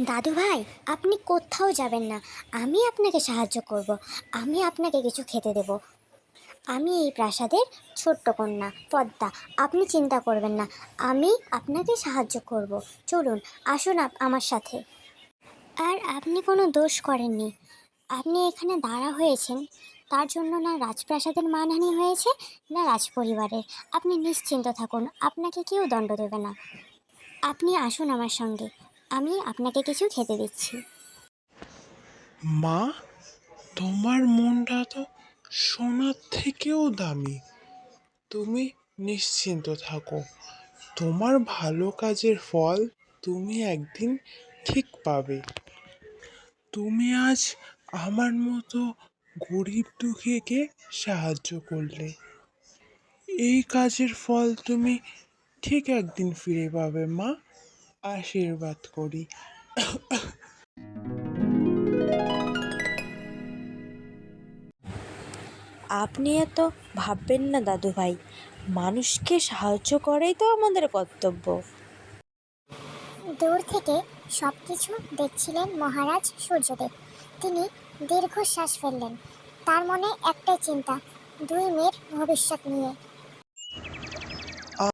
দাদু ভাই, আপনি কোথাও যাবেন না। আমি আপনাকে সাহায্য করব। আমি আপনাকে কিছু খেতে দেব। আমি এই প্রাসাদের ছোট্ট কন্যা পদ্মা। আপনি চিন্তা করবেন না, আমি আপনাকে সাহায্য করব। চলুন, আসুন আমার সাথে। আর আপনি কোনো দোষ করেননি। আপনি এখানে দাঁড়া হয়েছেন, তার জন্য না রাজপ্রাসাদের মানহানি হয়েছে, না রাজপরিবারের। আপনি নিশ্চিন্ত থাকুন, আপনাকে কেউ দণ্ড দেবে না। আপনি আসুন আমার সঙ্গে, আমি আপনাকে কিছু খেতে দিচ্ছি। মা, তোমার মনটা তো সোনার থেকেও দামি। তুমি নিশ্চিন্ত থাকো, তোমার ভালো কাজের ফল তুমি একদিন ঠিক পাবে। তুমি আজ আমার মতো গরিব দুঃখীকে সাহায্য করলে, এই কাজের ফল তুমি ঠিক একদিন ফিরে পাবে মা। আশীর্বাদ করি। আপনি এত ভাববেন না দাদু ভাই, মানুষকে সাহায্য করাই তো আমাদের কর্তব্য। দূর থেকে সব কিছু দেখছিলেন মহারাজ সূর্যদেব। তিনি দীর্ঘশ্বাস ফেললেন। তার মনে একটাই চিন্তা, দুই মেয়ের ভবিষ্যৎ নিয়ে।